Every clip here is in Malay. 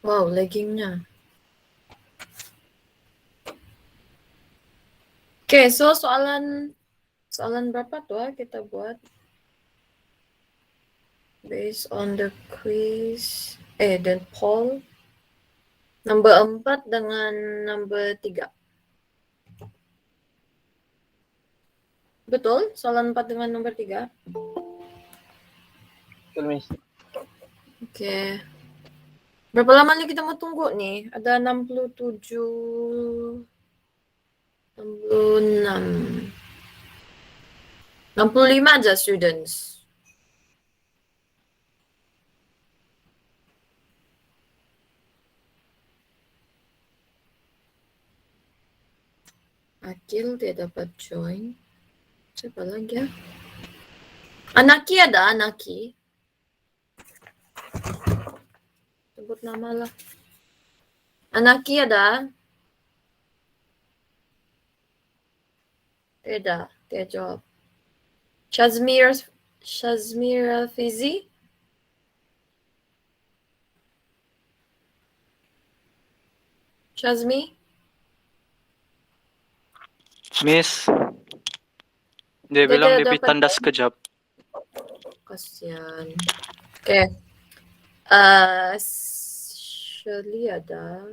Wow, laggingnya. Okay, so soalan berapa tuh kita buat? Based on the quiz, dan poll. Number 4 dengan number 3. Betul? Soalan 4 dengan nomor 3? Betul, Miss. Okay. Berapa lama lagi kita mau tunggu nih? Ada 67, 66. 65 aja students. Akil dia dapat join. Siapa lagi ya? Anaki ada, Anaki. Sebut nama lah. Anaki ada. Tidak, dia jawab. Shazmira Fizi. Shazmi. Miss, dia bilang dia beri tanda sekejap. Kasihan. Okay. Shirley ada.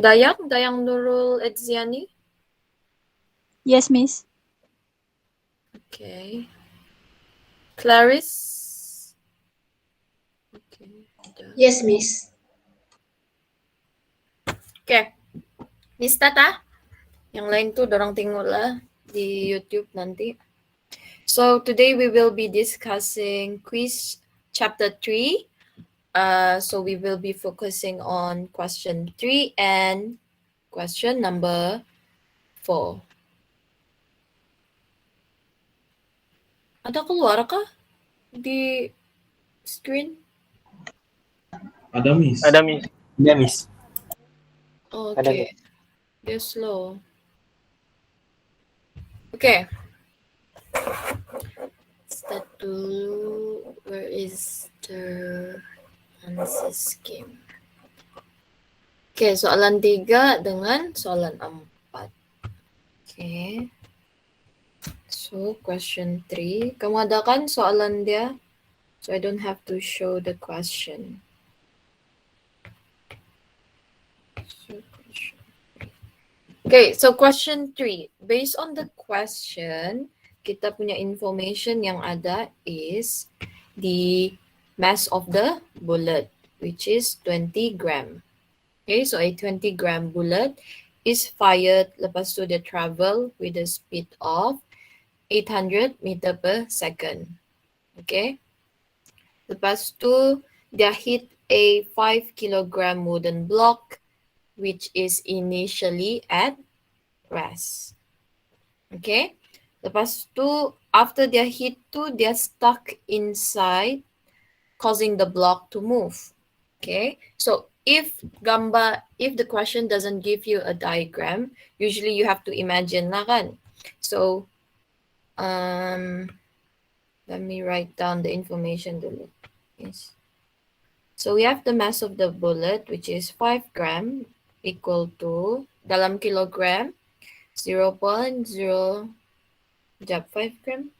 Dayang Nurul Edziani. Yes, Miss. Okay. Clarice. Okay. Yes, Miss. Okay. Miss Tata. Yang lain tuh dorang tengok lah di YouTube nanti. So today we will be discussing quiz chapter 3. So we will be focusing on question 3 and question number 4. Ada keluar kah di screen? Ada, Miss. Ada, Miss. Ada, Miss. Oh, Ada, okay. They're slow. Okay. Start dulu. Where is the answer scheme? Okay, soalan 3 dengan soalan 4. Okay. So, question 3. Kamu ada kan soalan dia? So, I don't have to show the question. Okay, so question 3. Based on the question, kita punya information yang ada is the mass of the bullet, which is 20 gram. Okay, so a 20 gram bullet is fired, lepas tu dia travel with a speed of 800 meter per second. Okay. Lepas tu dia hit a 5 kilogram wooden block which is initially at rest. Okay. Lepas tu after dia hit tu dia stuck inside causing the block to move. Okay. So if the question doesn't give you a diagram, usually you have to imagine lah kan. So let me write down the information dulu. Yes. So we have the mass of the bullet, which is 5 gram equal to, dalam kilogram, 0.0, 5 gram?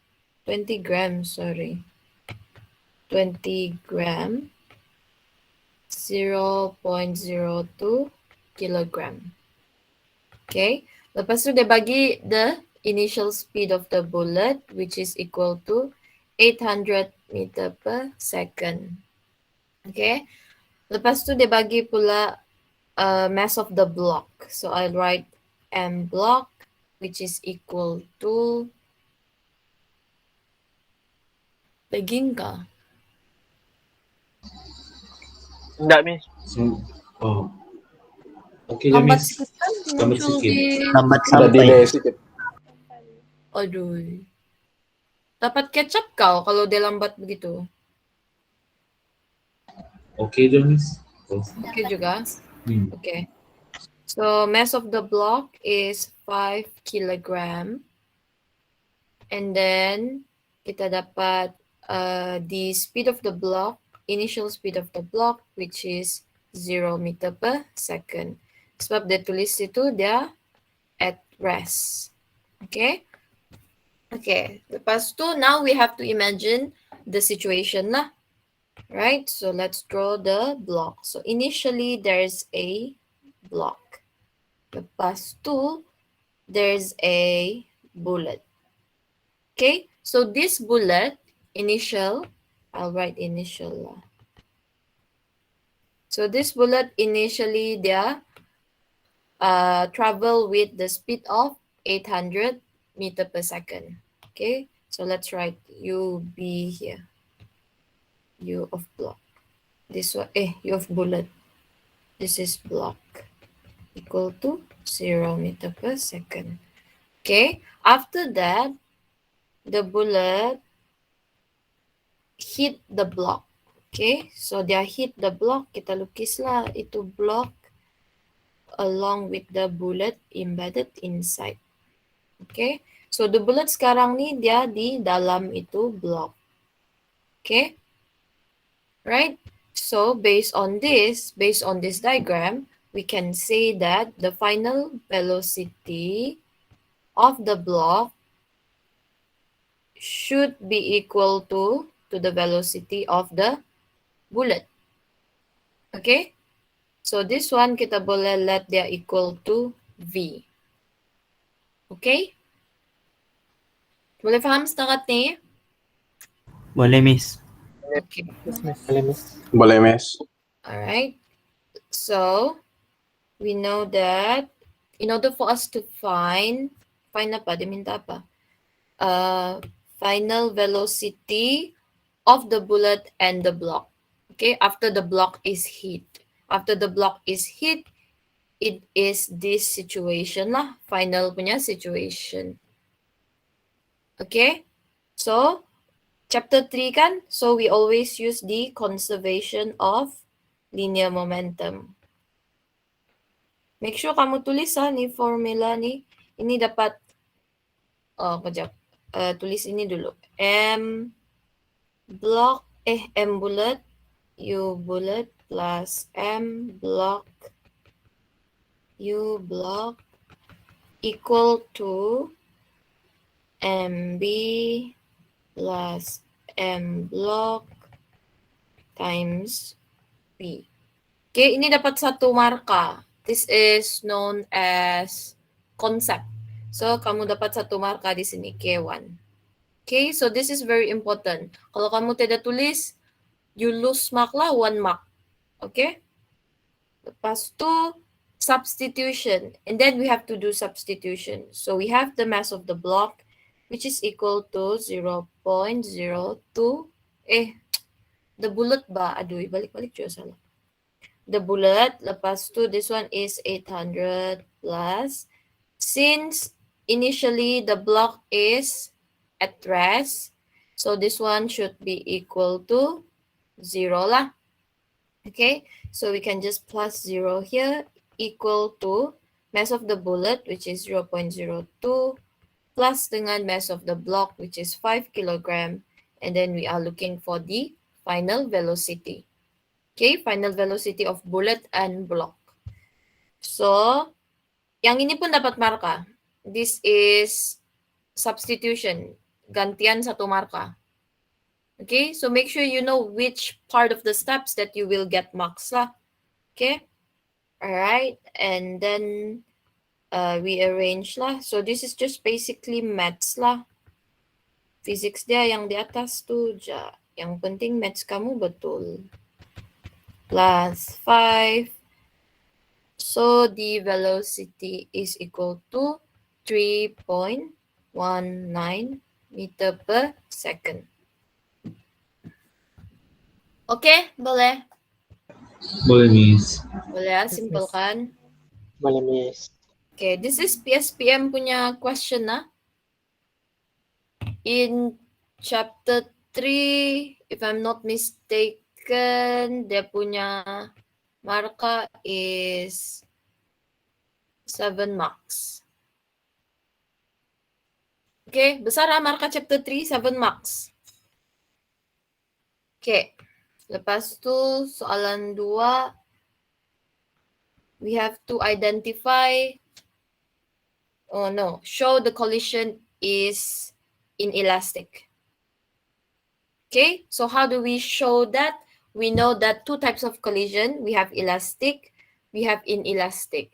20 grams, sorry. 20 gram, 0.02 kilogram. Okay. Lepas tu dia bagi the initial speed of the bullet, which is equal to 800 meter per second. Okay. Lepas tu dia bagi pula mass of the block. So I'll write M block, which is equal to, lagging ka? Enggak, Miss. So, oh. Okay, Lambat Miss. sikit kan Lambat muncul sikit. di... Lambat Ada sampai. delay sedikit. Aduh. Dapat kecap kau kalau dia lambat begitu. Okay, Miss. Oh. Okay juga. Hmm. Okay. So mass of the block is 5 kilogram. And then kita dapat the speed of the block initial speed of the block, which is 0 meter per second. Sebab dia tulis itu dia at rest. Okay? Okay, lepas tu now we have to imagine the situation lah. Right? So let's draw the block. So initially there's a block. Lepas tu there's a bullet. Okay? So this bullet, initial, I'll write initial lah. So this bullet initially dia travel with the speed of 800 meter per second. Okay, so let's write UB here. U of block. This one, U of bullet. This is block equal to 0 meter per second. Okay, after that, the bullet hit the block. Okay, so dia hit the block. Kita lukislah itu block along with the bullet embedded inside. Okay, so the bullet sekarang ni dia di dalam itu block. Okay, right? So based on this diagram, we can say that the final velocity of the block should be equal to the velocity of the bullet. Okay, so this one kita boleh let dia equal to V. Okay? Boleh faham setakat ni? Boleh, Miss. Okay. Boleh, Miss. Alright. So, we know that in order for us to find apa? Dia minta apa? Final velocity of the bullet and the block. Okay, after the block is hit. After the block is hit, it is this situation lah. Final punya situation. Okay, so chapter 3 kan, so we always use the conservation of linear momentum. Make sure kamu tulis ni formula ni. Ini dapat, kejap. Tulis ini dulu. M bullet, U bullet plus M block, U block equal to MB plus M block times B. Okay, ini dapat satu marka. This is known as concept. So, kamu dapat satu marka di sini, K1. Okay, so this is very important. Kalau kamu tidak tulis, you lose mark lah, 1 mark. Okay? Lepas tu, substitution. And then we have to do substitution. So, we have the mass of the block, which is equal to 0.02. The bullet ba? Aduh, balik-balik juga salah. The bullet, lepas tu, this one is 800 plus. Since initially the block is at rest, so this one should be equal to 0 lah. Okay, so we can just plus 0 here, equal to mass of the bullet, which is 0.02, plus dengan mass of the block, which is 5 kilogram, and then we are looking for the final velocity. Okay, final velocity of bullet and block. So, yang ini pun dapat marka. This is substitution. Gantian satu marka. Okay, so make sure you know which part of the steps that you will get marks lah. Okay, alright, and then we arrange lah. So this is just basically maths lah. Physics dia yang di atas tu ja. Yang penting maths kamu betul. Plus 5. So the velocity is equal to 3.19 meter per second. Okay, boleh? Boleh, Miss. Boleh, simple kan? Boleh, Miss. Okay, this is PSPM punya question lah. In chapter 3, if I'm not mistaken, dia punya marka is 7 marks. Okay, besar lah marka chapter 3, 7 marks. Okay, Lepas tu, soalan 2, we have to identify, show the collision is inelastic. Okay, so how do we show that? We know that 2 types of collision. We have elastic, we have inelastic.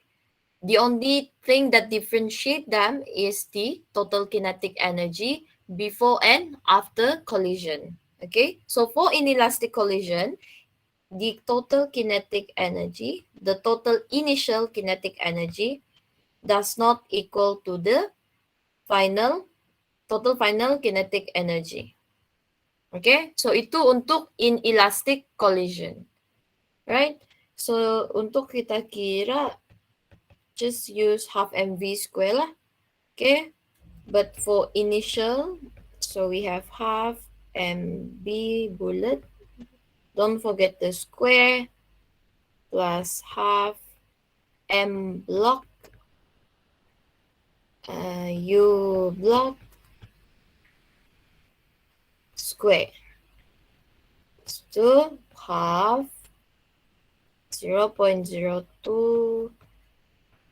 The only thing that differentiate them is the total kinetic energy before and after collision. Okay, so for inelastic collision, the total kinetic energy, the total initial kinetic energy does not equal to the total final kinetic energy. Okay, so itu untuk inelastic collision. Right? So untuk kita kira, just use half mv square lah. Okay, but for initial, so we have half mb bullet, don't forget the square, plus half m block u block square. So half 0.02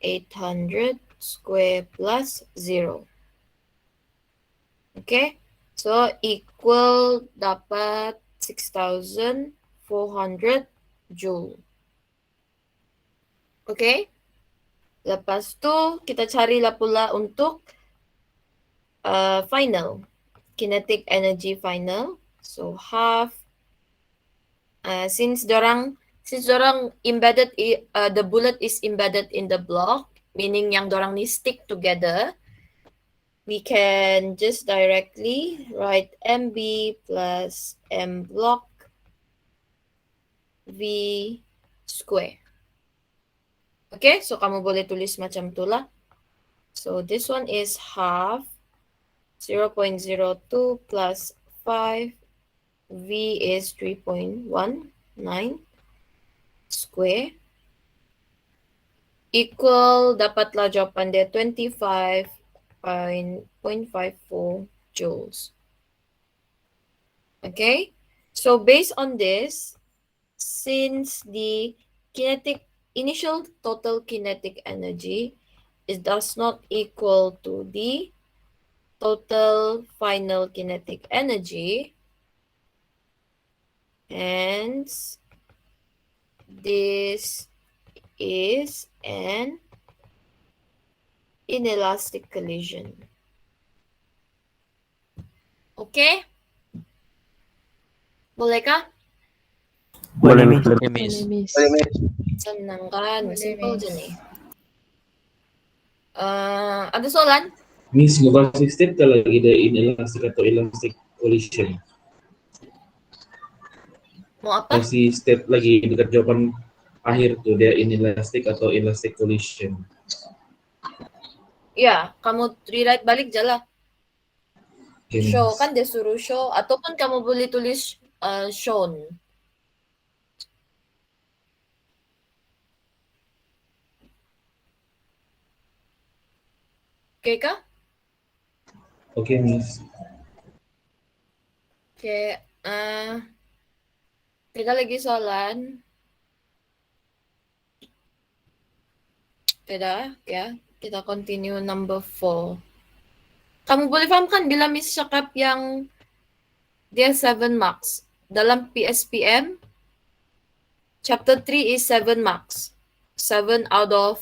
800 square plus 0. Okay, so equal dapat 6,400 joule. Okay, lepas tu kita carilah pula untuk final kinetic energy final. So half, since dorang embedded, the bullet is embedded in the block, meaning yang dorang ni stick together, we can just directly write mb plus m block v square. Okay, so kamu boleh tulis macam tu lah. So this one is half 0.02 plus 5, v is 3.19 square, equal, dapatlah jawapan dia 25.54 joules. Okay, so based on this, since the initial total kinetic energy does not equal to the total final kinetic energy, hence this is an inelastic collision. Okay? Boleh kah? Boleh, Miss. Boleh, Miss. Boleh, Miss. Senang kan? Simple je ni. Ada soalan? Miss, mau kasih step tak lagi ada inelastic atau elastic collision? Mau apa? Kasih step lagi dekat jawapan akhir tuh, dia inelastic atau elastic collision. Ya, kamu rewrite balik je lah. Okay, Show, Miss. kan dia suruh show. Ataupun kamu boleh tulis shown. Okay kah? Okay, Miss. Okay. Kita lagi soalan. Ya. Kita continue number 4. Kamu boleh faham kan bila Miss cakap yang dia 7 marks. Dalam PSPM, chapter 3 is 7 marks. 7 out of,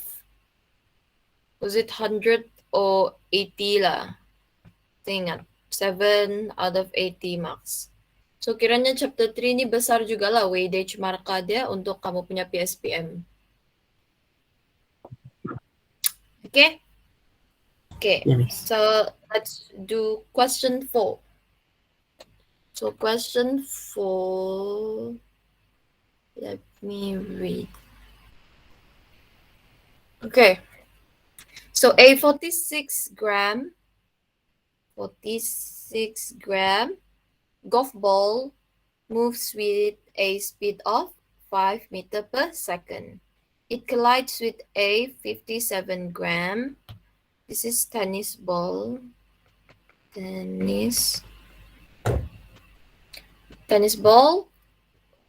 was it 100 or 80 lah. Ingat, 7 out of 80 marks. So kiranya chapter 3 ni besar juga lah weightage marka dia untuk kamu punya PSPM. Okay? Okay, Ya, Miss. so let's do question 4. So question 4, let me read. Okay, so a 46 gram golf ball moves with a speed of 5 meters per second. It collides with a 57 gram. This is tennis ball. Tennis ball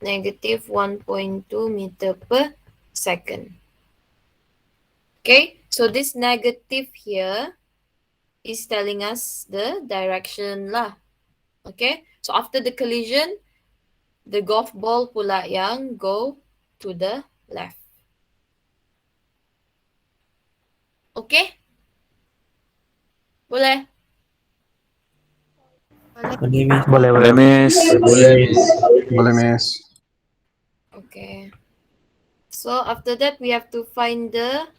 negative 1.2 meter per second. Okay, so this negative here is telling us the direction lah. Okay, so after the collision, the golf ball pula yang go to the left. Okay? Boleh? Boleh, Miss. Boleh, Miss. Boleh, Miss. Boleh, Miss. Okay. So after that, we have to find the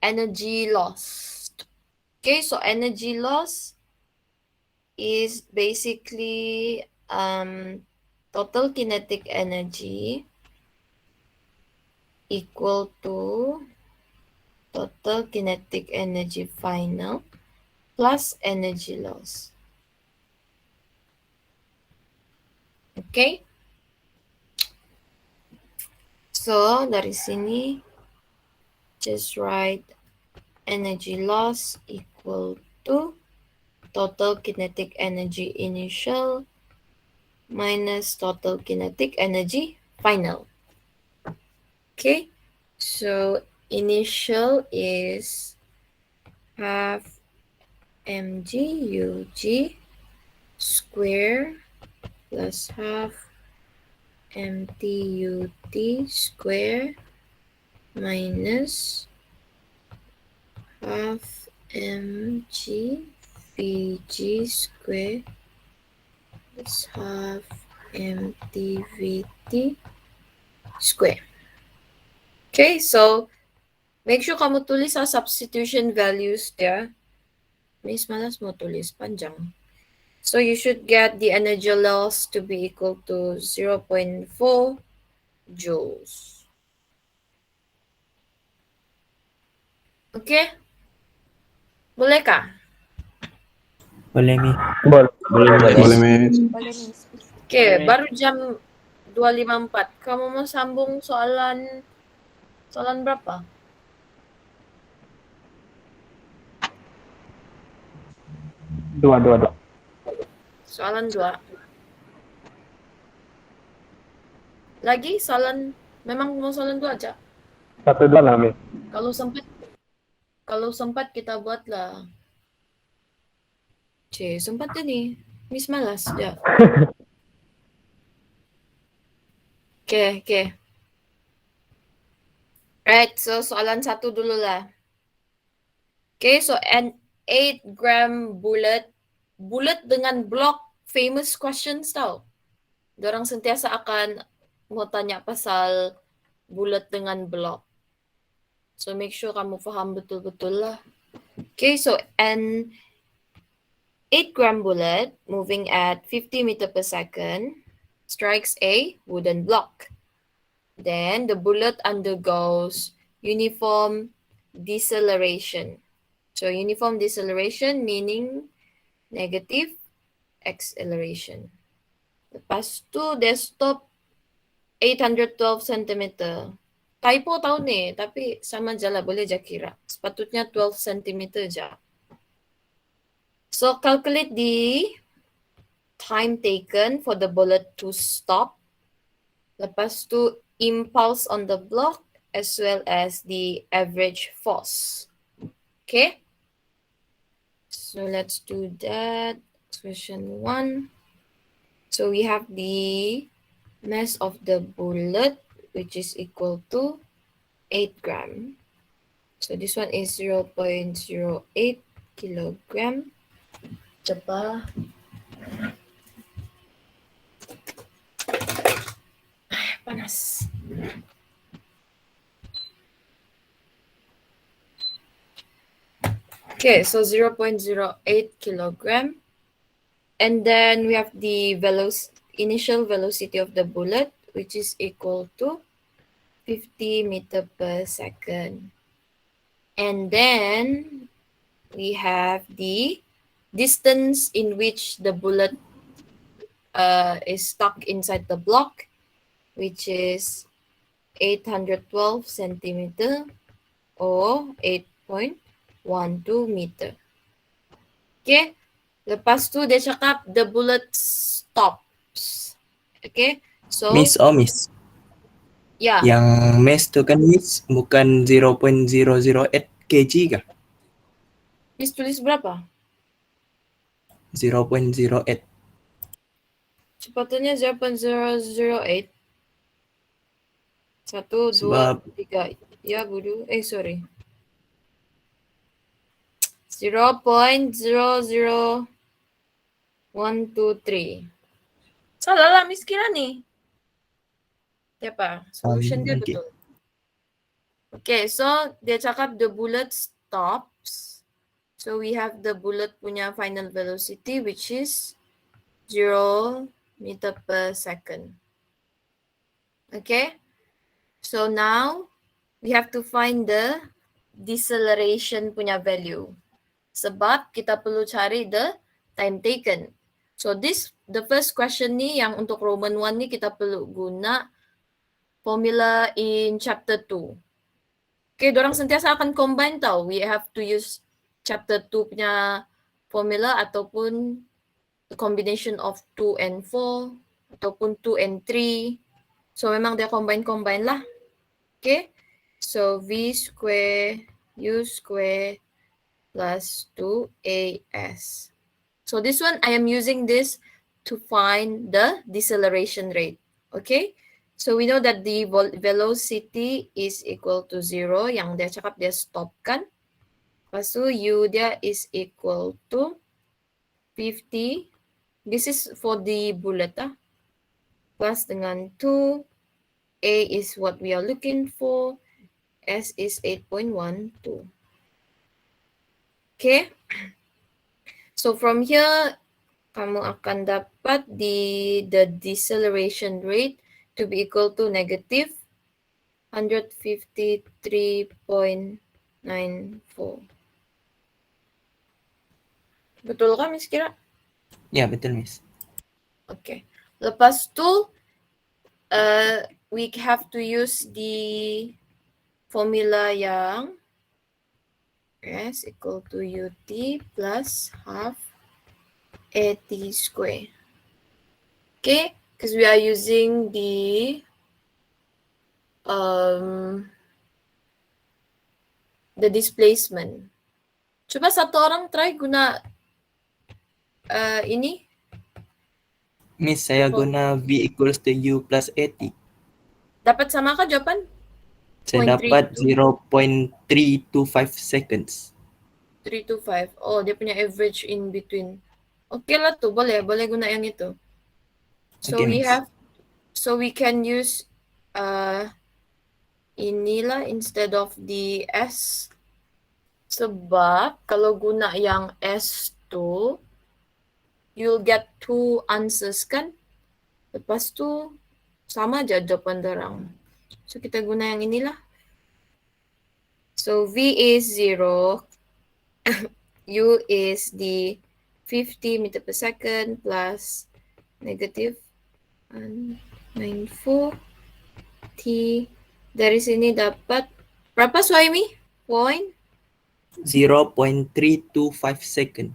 energy lost. Okay, so energy loss is basically total kinetic energy equal to total kinetic energy final plus energy loss. Okay? So dari sini just write energy loss equal to total kinetic energy initial minus total kinetic energy final. Okay, so initial is half mg ug square plus half mt ut square minus half mg vg square plus half mt vt square. Okay, so make sure kamu tulis sa substitution values there. Miss, malas mo tulis, panjang. So you should get the energy loss to be equal to 0.4 joules. Okay? Boleh kah? Boleh, Miss. Boleh, Miss. Okay, baru jam 2.54. Kamu mau sambung soalan berapa? Dua. Soalan 2. Lagi soalan, memang mau soalan 2 aja? 1, 2 lah, Miss. Kalau sempat kita buatlah. Sempat tu ni. Miss malas ya. Okay. Right, so soalan 1 dulu lah. Okay, so an 8-gram bullet dengan block, famous questions tau. Dorang sentiasa akan mau tanya pasal bullet dengan block. So make sure kamu faham betul-betul lah. Okay, so an 8-gram bullet moving at 50 meter per second strikes a wooden block. Then the bullet undergoes uniform deceleration. So uniform deceleration meaning negative acceleration. Lepas tu dia stop 812 cm. Typo tau ni, tapi sama je lah, boleh je kira. Sepatutnya 12 cm je. So calculate the time taken for the bullet to stop. Lepas tu impulse on the block as well as the average force. Okay? So let's do that. Question 1. So we have the mass of the bullet, which is equal to 8 gram. So this one is 0.08 kilogram. Coba. Panas. Okay, so 0.08 kilogram. And then we have the initial velocity of the bullet, which is equal to 50 meter per second. And then we have the distance in which the bullet is stuck inside the block, which is 812 centimeter or 8.12 meter. Okay, lepas tu dia cakap the bullet stops. Okay, So, Miss, miss. yeah, Yang mass tu kan miss bukan 0.008 kg kah? Miss tulis berapa? 0.08. Sepatutnya 0.008. 1, 2, Sebab 3. Ya, bodoh. Sorry. 0.00123. Salah lah Miss Kira ni. Siapa? Solution dia okay. betul. Okay, so dia cakap the bullet stops. So we have the bullet punya final velocity which is 0 meter per second. Okay, so now we have to find the deceleration punya value. Sebab kita perlu cari the time taken. So the first question ni yang untuk Roman 1 ni kita perlu guna formula in chapter 2. Okay, dorang sentiasa akan combine tau. We have to use chapter 2 punya formula ataupun the combination of 2 and 4 ataupun 2 and 3. So memang dia combine lah. Okay, so V square U square plus 2AS. So this one I am using this to find the deceleration rate. Okay, so we know that the velocity is equal to 0. Yang dia cakap dia stop kan. Lepas tu U dia is equal to 50. This is for the bullet plus dengan 2. A is what we are looking for. S is 8.12. Okay. So from here, kamu akan dapat the deceleration rate to be equal to negative 153.94. Betul kan Miss Kira? Ya, betul Miss. Okay. Lepas tu, we have to use the formula yang S equal to UT plus half AT square. Okay, because we are using the displacement. Coba satu orang try guna ini. Miss, saya guna V equals to U plus AT. Dapat sama kah jawaban? Saya dapat 0.325 seconds. 325. Oh, dia punya average in between. Okay lah tu, boleh guna yang itu. So Okay, Miss. we can use inilah instead of the S. Sebab kalau guna yang S tu, you'll get 2 answers kan? Lepas tu sama aja jawapan dorang. So kita guna yang inilah. So V is 0. U is the 50 meter per second plus negative 94 T. Dari sini dapat berapa Suhaimi? 0.325 second.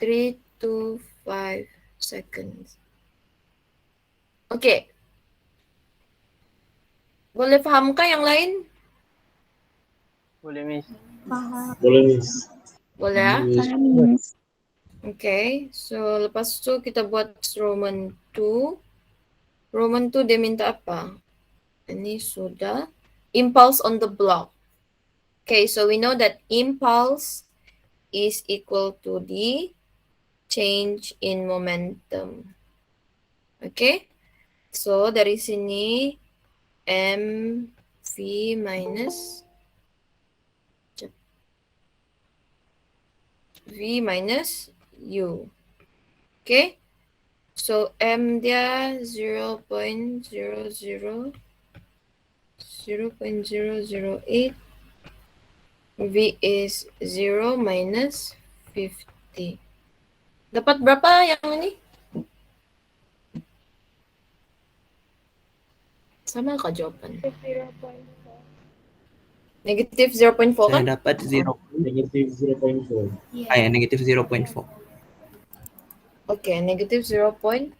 325 seconds. Okay. Boleh fahamkah yang lain? Boleh Miss. Boleh Miss. Boleh ya? Miss. Okay. So lepas tu kita buat Roman 2. Roman 2 dia minta apa? Ini sudah. Impulse on the block. Okay, so we know that impulse is equal to the change in momentum. Okay, so dari sini mv minus v minus u. Okay, so m dia 0.008. V is 0 minus 50. Dapat berapa yang ini? Sama kah jawapan? Negative 0.4 kan? Saya dapat 0. Negative 0.4. Negative 0.4. Okay, negative 0.4.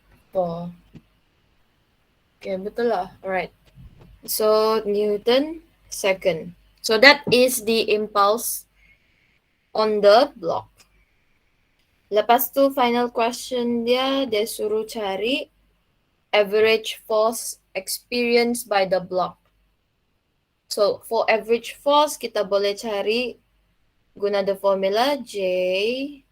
Okay, betul lah. Alright. So Newton second. So that is the impulse on the block. Lepas tu final question dia suruh cari average force experienced by the block. So for average force kita boleh cari guna the formula J,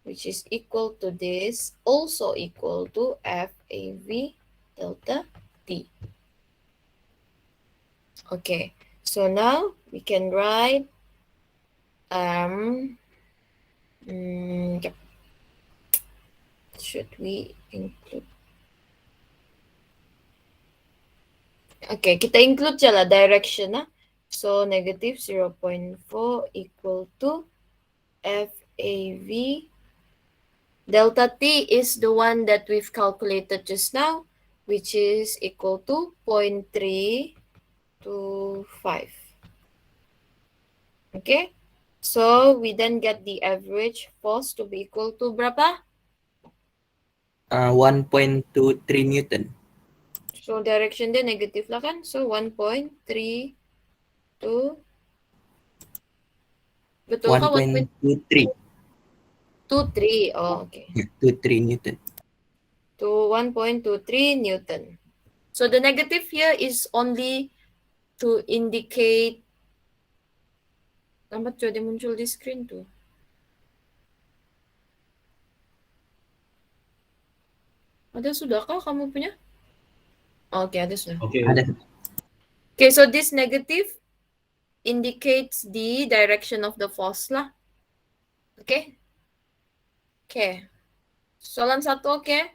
which is equal to this, also equal to FAV delta T. Okay, so now we can write yep. Should we include? Okay, kita include je lah direction lah. So negative 0.4 equal to FAV. Delta T is the one that we've calculated just now, which is equal to 0.325. Okay, so we then get the average force to be equal to berapa? 1.23 Newton. So direction dia negative lah kan? So 1.32. Betul kah? 1.23. 1.23. Oh, okay. 23 Newton. To 1.23 Newton. So the negative here is only to indicate. Lambat dia muncul di screen tu. Ada sudah kah kamu punya? Okay, ada sudah. Okay. Ada. Okay, so this negative indicates the direction of the force lah. Okay. Okay. Soalan satu okay?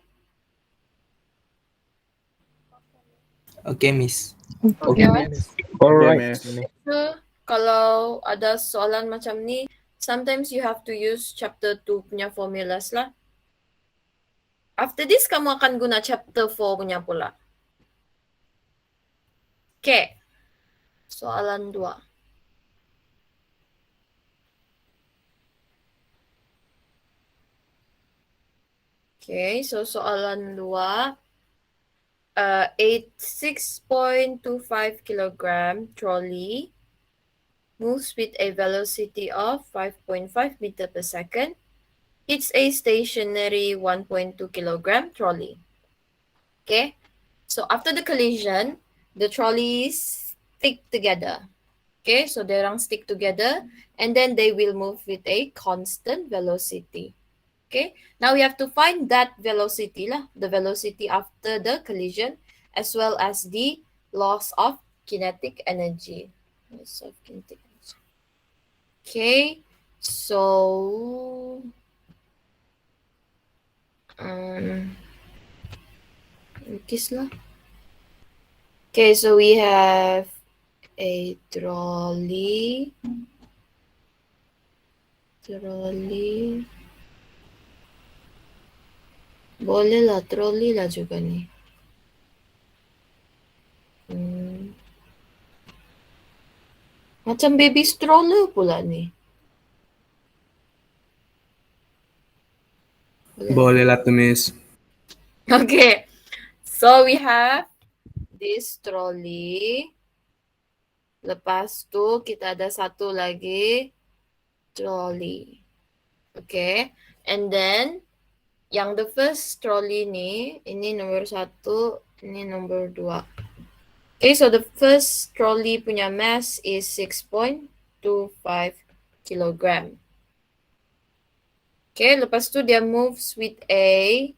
Okay, Miss. Okay, Miss. Alright. So, kalau ada soalan macam ni, sometimes you have to use chapter 2 punya formulas lah. After this, kamu akan guna chapter 4 punya pula. Okay. Soalan 2. Okay, so soalan 2. 6.25 kilogram trolley moves with a velocity of 5.5 meter per second. It's a stationary 1.2 kilogram trolley. Okay, so after the collision, the trolleys stick together. Okay, so they stick together and then they will move with a constant velocity. Okay, now we have to find that velocity lah, the velocity after the collision, as well as the loss of kinetic energy. Okay, so okay, so we have a trolley. Boleh lah, trolley lah juga ni. Macam baby stroller pula ni. Boleh lah tu, Miss. Okay, so we have this trolley. Lepas tu kita ada satu lagi trolley. Okay, and then yang the first trolley ni, ini nomor 1, ini nomor 2. Okay, so the first trolley punya mass is 6.25 kilogram. Okay, lepas tu dia moves with a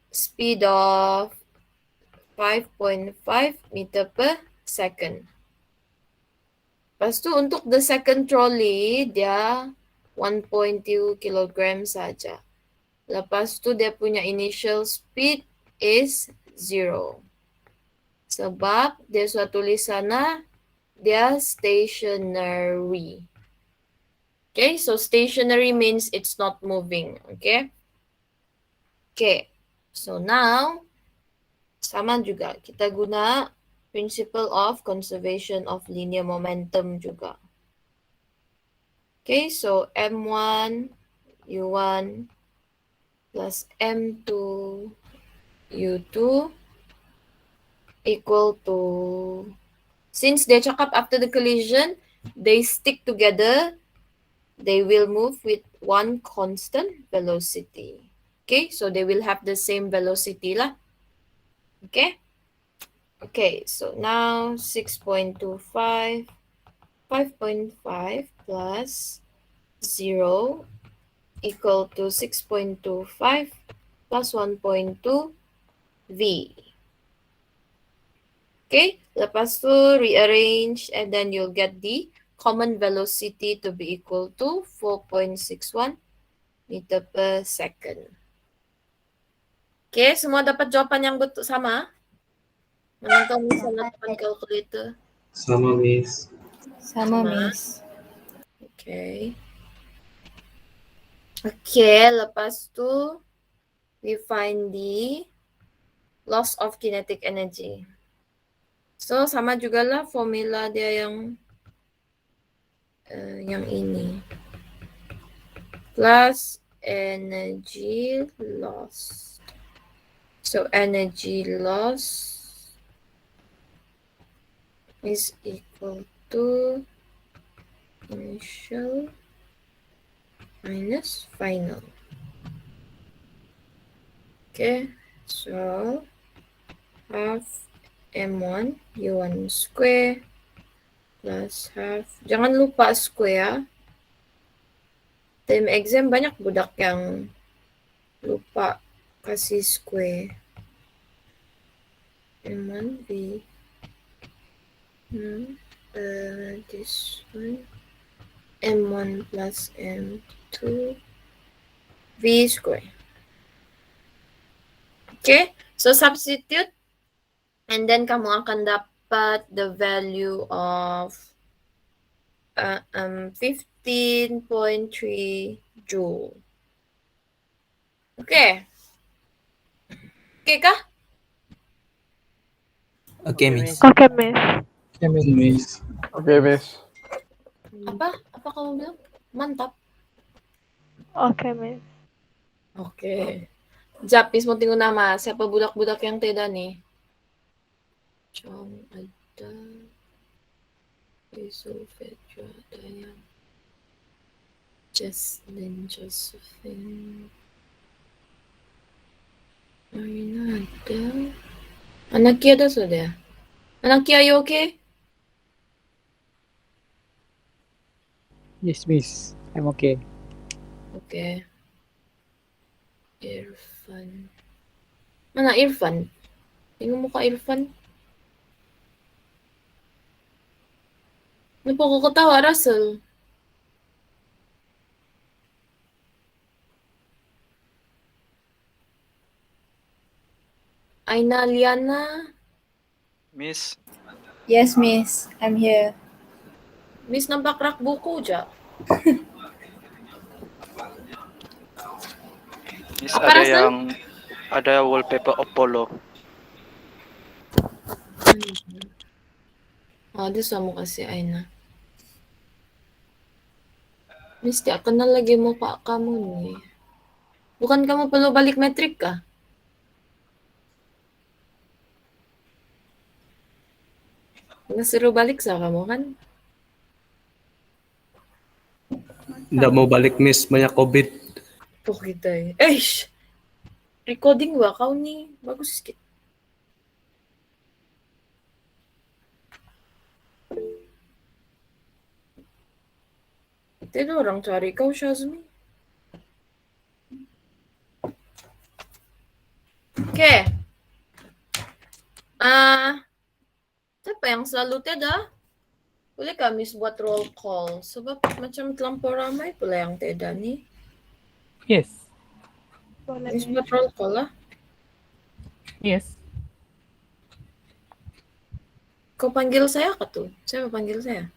speed of 5.5 meter per second. Lepas tu untuk the second trolley, dia 1.2 kilogram saja. Lepas tu dia punya initial speed is 0. Sebab dia sudah tulis sana, dia stationary. Okay, so stationary means it's not moving. Okay. Okay, so now, sama juga. Kita guna principle of conservation of linear momentum juga. Okay, so M1 U1 plus M2 U2 equal to, since they chuck up after the collision, they stick together, they will move with one constant velocity. Okay, so they will have the same velocity lah. Okay. Okay, so now 6.25, 5.5 plus 0 equal to 6.25 plus 1.2 V. Okay, lepas tu rearrange and then you'll get the common velocity to be equal to 4.61 meter per second. Okay, semua dapat jawapan yang betul sama? Mana tahu misalnya depan calculator. Sama, Miss. Sama, Miss. Okay. Okay, lepas tu we find the loss of kinetic energy. So sama juga lah formula dia yang ini. Plus energy loss. So energy loss is equal to initial minus final. Okay, so half M1 U1 square plus half, jangan lupa square. Time exam banyak budak yang lupa kasih square. M1 V. This one M1 plus M2 V square. Okay, so substitute and then kamu akan dapat the value of 15.3 joule. Okay. Okay kah? Oke, Miss. Oke, Miss. Miss. Oke, Miss. Apa? Apa kamu bilang? Mantap. Oke, Miss. Oke. Japis mau tinggal nama. Siapa budak-budak yang tidak nih? John ada. Isulfedra ada yang. Josephine. Marina ada. Anaki ada sudah. Anaki, are you okay? Yes, Miss. I'm okay. Okay. Irfan. Mana Irfan? Tingnan mo ka Irfan. Ano po ko katawa, Russell? Aina Liana. Miss. Yes, Miss. I'm here. Miss nambakrak buku ja. Miss, Apa, ada Russell? ada wallpaper Apollo. This mo kasi Aina. Miss, di ako na lagi mo pa kamu nih. Bukan kamu perlu balik metrik kah? Nasuruh balik sa kamu kan? Nggak mau balik, Miss. Banyak COVID. Tuh kita eh. Recording ba kau nih? Bagus sikit. Ito orang cari kau, Shazmi. Okay. Siapa yang selalu teda? Boleh kami buat roll call? Sebab macam terlampau ramai pula yang teda nih. Yes. Boleh, Miss buat roll call lah. Yes. Kau panggil saya kah tuh? Siapa panggil saya?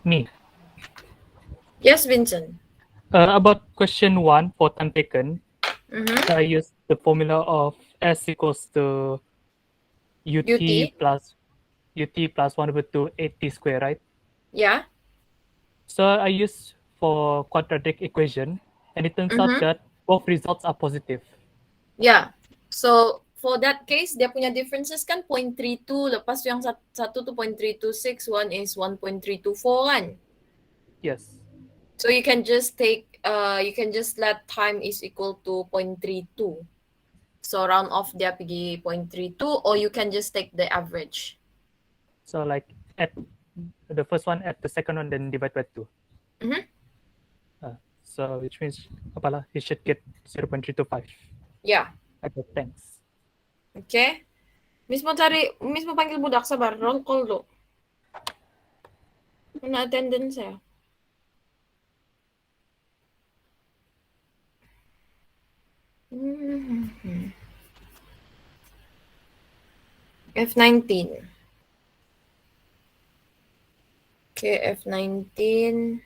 Me. Yes, Vincent. About question 1 for time taken, Mm-hmm. I use the formula of S equals to UT plus 1/2 8t square, right? Yeah. So I use for quadratic equation, and it turns out that both results are positive. Yeah. So for that case dia punya differences kan 0.32, lepas tu yang satu tu 0.326, one is 1.324 kan. Yes. So you can just let time is equal to 0.32. So round off dia pergi 0.32, or you can just take the average. So like at the first one, at the second one, then divide by 2. Mhm. So which means apalah, he should get 0.325. Yeah. Okay, thanks. Okay. Miss mau panggil budak, sabar. Roll call dulu. Mana attendance ya? F19. Okay, F19.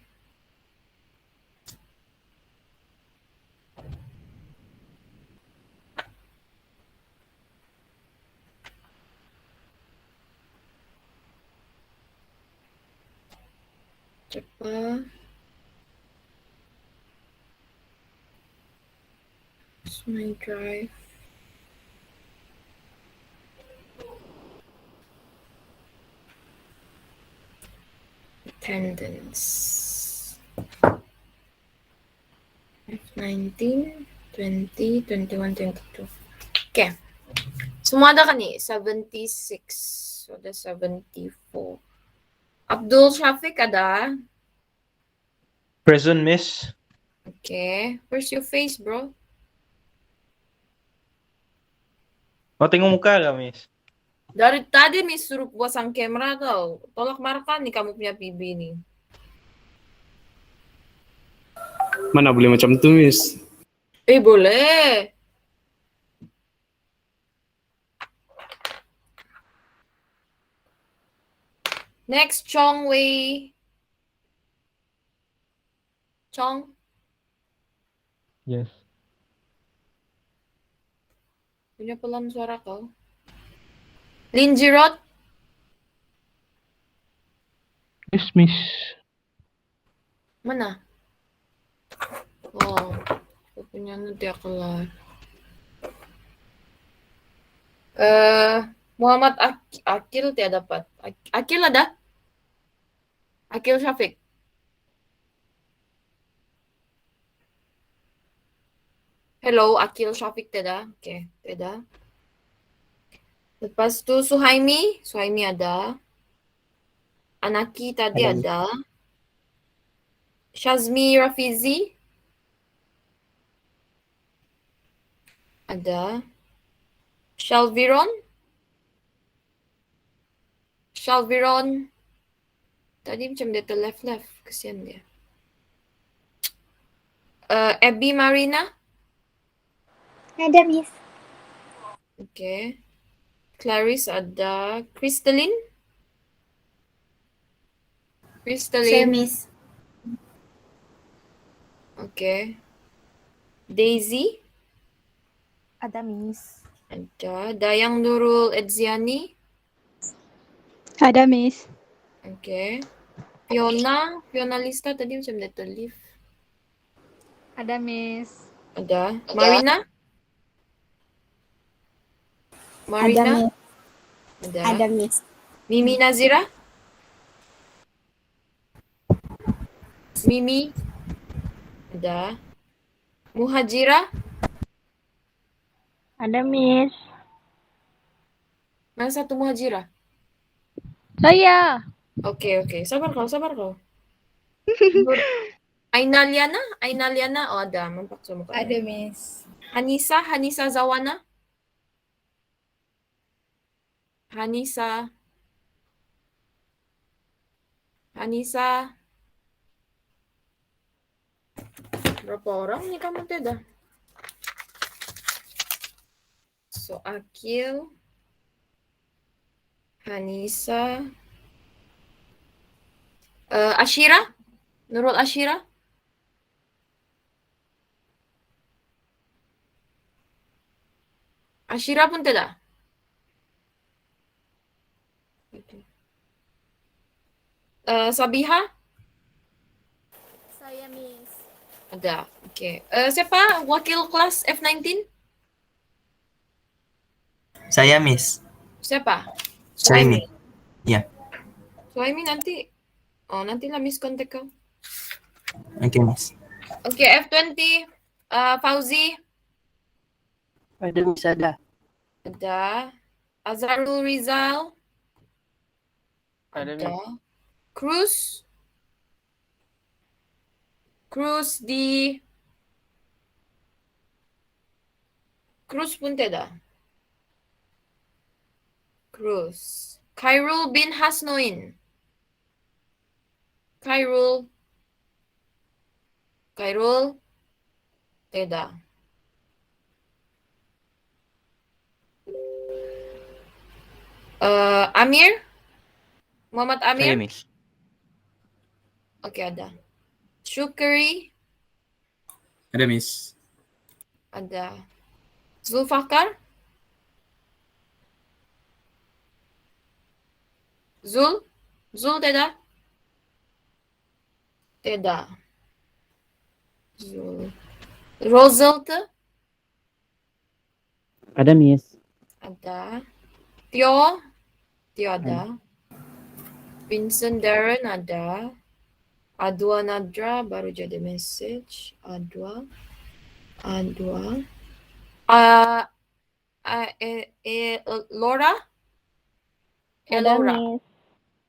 Cepat. It's my drive. Attendance. F19, 20, 21, 22. Okay. Semua ada kan nih? 76. So, ada 74. Abdul Shafiq ada? Present, Miss. Okay. Where's your face, bro? Mau tengok muka gak, Miss? Dari tadi nih suruh pasang kamera tau. Tolak marah nih kamu punya PB nih. Mana boleh macam tu, Miss? Boleh. Next, Chong Wei. Chong. Yes. Punya pelan suara kau. Lin Jirot. Yes, Miss. Mana? Oh, aku punya nanti kelar. Muhammad Akil tidak dapat. Akil ada? Akil Syafiq. Hello, Akil Syafiq tidak? Oke, tidak. Lepas tu Suhaimi ada. Anaki tadi ada. Shazmi Rafizi ada. Shalviron tadi macam dia left, kesian dia. Abby Marina. Ada, Miss. Okay. Clarice ada. Crystalline. Saya, Miss. Okay. Daisy. Ada, Miss. Ada. Dayang Nurul Edziani. Ada, Miss. Okay. Fiona Lista tadi macam dia leave. Ada, Miss. Ada. Marina. Ada, Miss. Ada. Ada, Miss. Mimi Nazira. Mimi. Ada. Muhajira. Ada, Miss. Mana satu Muhajira? Saya. Okay. Sabar kau. Ainaliana. Oh, ada. Mampaksa mo ka. Ada, Miss. Hanisa Zawana. Hanisa. Berapa orang nih kamu tidak? So, Akil. Hanisa. Ashira. Nurul Ashira. Ashira pun tidak? Sabiha? Saya, Miss. Ada. Okay. Siapa? Wakil kelas F19? Saya, Miss. Siapa? Suhaimi. Suhaimi. Ya. Suhaimi nanti. Oh, nantilah Miss kontak kau. Oke, Miss. Oke, F20. Fauzi. Ada Miss, ada. Ada. Azharul Rizal. Ada, Ada. Cruz. Cruz di... Cruz pun tidak. Cruz. Khairul bin Hasnoin. Khairul. Khairul. Tidak. Amir. Muhammad Saya, Amir. Miss. Oke, ada. Syukri. Ada, Miss. Ada. Zulfakar. Zul. Zul tidak. Tidak. Zul. Roselte. Ada Miss. Ada. Tio. Tio ada. Vincent Darren ada. Adwa Nadra baru jadi message. Adwa. Laura. Ada Laura. Miss.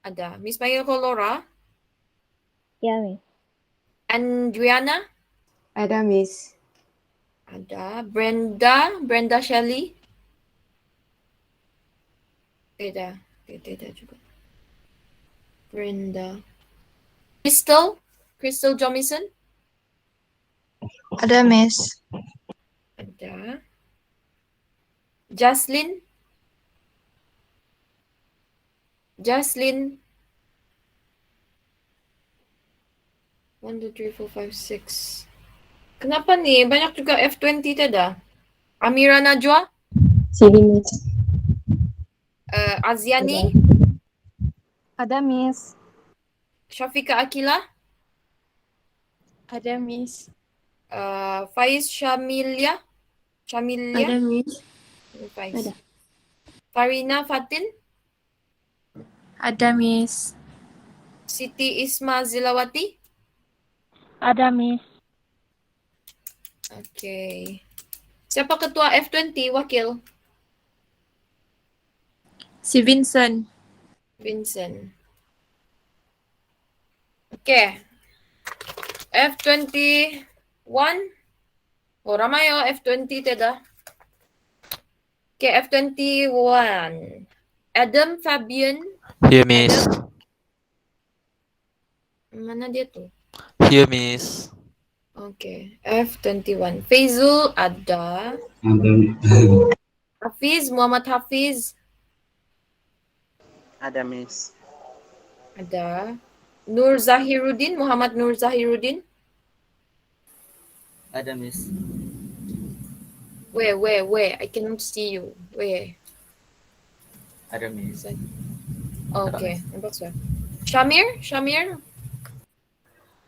Ada. Miss panggil ko Laura. Ya Miss. Andriana. Ada Miss. Ada. Brenda Shelley. Tidak. Tidak juga. Brenda. Crystal Jomison. Ada Miss. Ada. Jaslyn. 1, 2, 3, 4, 5, 6. Kenapa nih? Banyak juga F20 tidak? Amira Najwa. Sini Miss. Aziani. Ada Miss. Syafika Akila. Ada Miss. Faiz Shamilia. Ada Miss. Faiz. Ada. Farina Fatin. Ada Miss. Siti Isma Zilawati. Ada Miss. Oke. Siapa ketua F20 wakil? Si Vincent. Vincent. Oke. F21. Oh, ramai oh F20 tidak. Oke, F21. Adam Fabian. Here, Miss. Mana dia tuh? Here, Miss. Oke, F21. Faizul ada. Hafiz, Muhammad Hafiz. Ada Miss. Ada. Nur Zahiruddin, Muhammad Nur Zahiruddin. Ada Miss. Where? I cannot see you. Where? Ada Miss. Oke, nampak sudah. Shamir.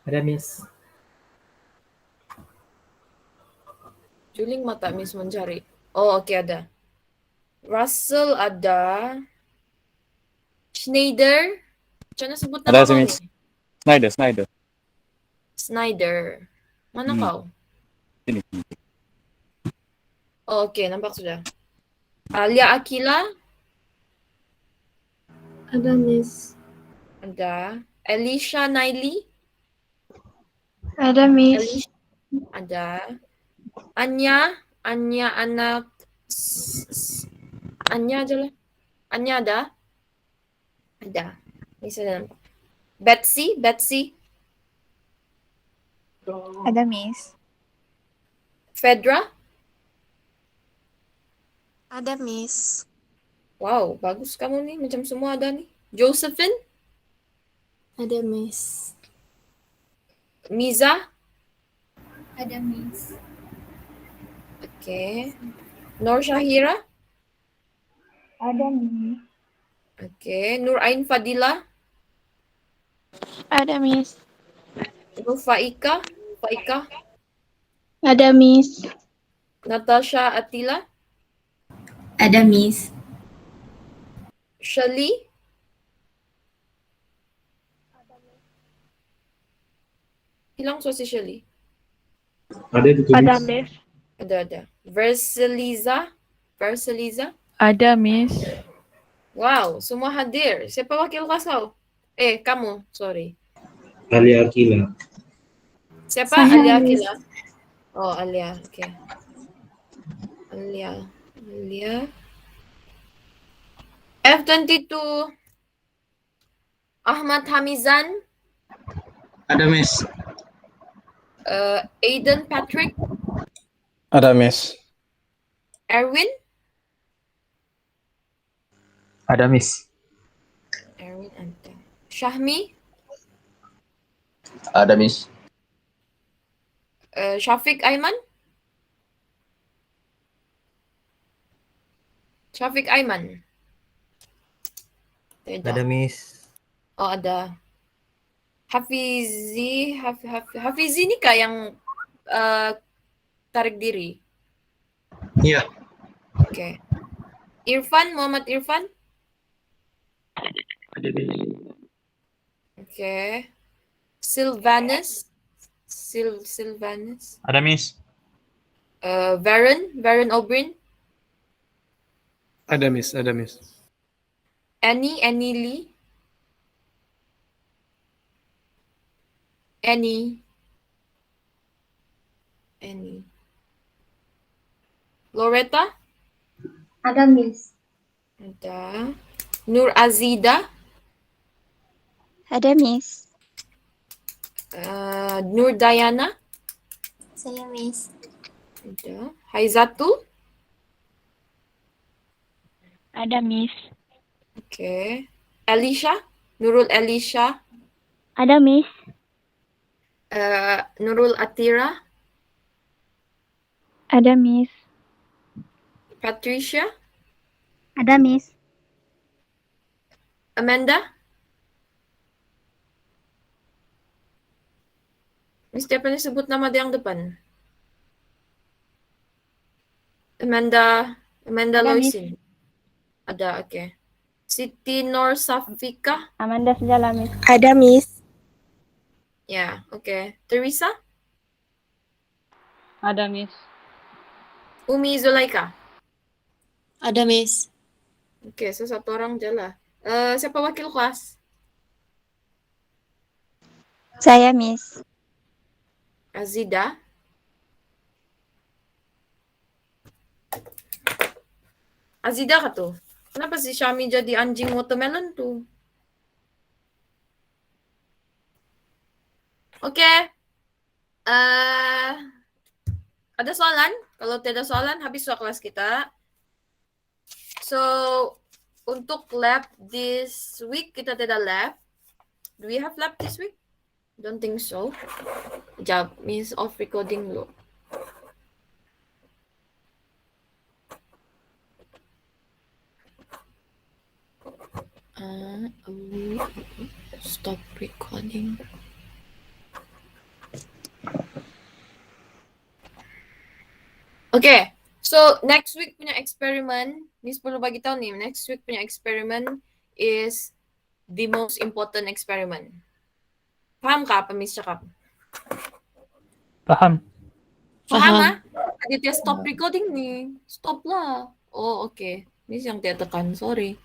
Ada Miss. Juling mata Miss mencari. Oh, oke ada. Russell ada. Schneider. Macam mana sebut nama kau Miss. ni? Snyder. Mana kau? Sini. Oh, oke, nampak sudah. Alia Akila. Ada Miss. Ada. Elisha Naili. Ada Miss. Elisha. Ada. Anya anak. Anya aja lah. Anya ada. Ada. Ini sudah nampak. Betsy. Ada Miss. Fedra. Ada Miss. Wow, bagus kamu nih. Macam semua ada nih. Josephine. Ada Miss. Miza. Ada Miss. Oke. Nur Syahira. Ada Miss. Oke. Nur Ain Fadila. Ada Miss. Nur Faika. Ada Miss. Natasha Atila. Ada, Miss. Shirley? Hilang so si Shirley. Ada itu Ada, Miss. Miss. Ada. Versaliza? Ada, Miss. Wow, semua hadir. Siapa wakil kelas kau? Kamu, sorry. Alia Akila. Siapa? Saya, Alia Miss. Akila. Oh, Alia. Okay. Alia. F22. Ahmad Hamizan. Ada, Miss. Aiden Patrick. Ada, Miss. Erwin. Ada, Miss. Erwin ada. Syahmi. Ada, Miss. Syafiq Aiman. Tidak. Ada, Miss. Oh, ada. Hafizi ini kah yang tarik diri? Iya. Oke. Muhammad Irfan. Ada, Miss. Oke. Sylvanus. Ada, Miss. Varen O'Brien. Ada, Miss. Annie Lee. Annie. Loretta. Ada, Miss. Ada. Nur Azida. Ada, Miss. Nur Dayana. Saya, Miss. Ada. Haizatul. Ada, Miss. Oke. Elisha. Nurul Elisha. Ada, Miss. Nurul Atira. Ada, Miss. Patricia. Ada, Miss. Amanda. Miss Stephanie sebut nama dia yang depan. Amanda Ada, Loisin. Ada, oke. Siti Nur Safika. Amanda Sejala, Miss. Ada, Miss. Ya, oke. Teresa. Ada, Miss. Umi Zulaika. Ada, Miss. Oke, so satu orang aja lah. Siapa wakil kelas? Saya, Miss. Azida. Azida ka tuh? Kenapa si Syami jadi anjing watermelon tuh? Oke. Ada soalan? Kalau tidak soalan, habis soal kelas kita. So, untuk lab this week, kita tidak lab. Do we have lab this week? Don't think so. Jab, means off recording dulu. Stop recording. Okay, so next week punya eksperimen, ini 10 bagi tahu nih, next week punya eksperimen is the most important experiment. Paham kah apa Miss cakap? Paham. Paham ah? Aditya stop recording nih, stop lah. Oh oke, Miss yang dia tekan, sorry.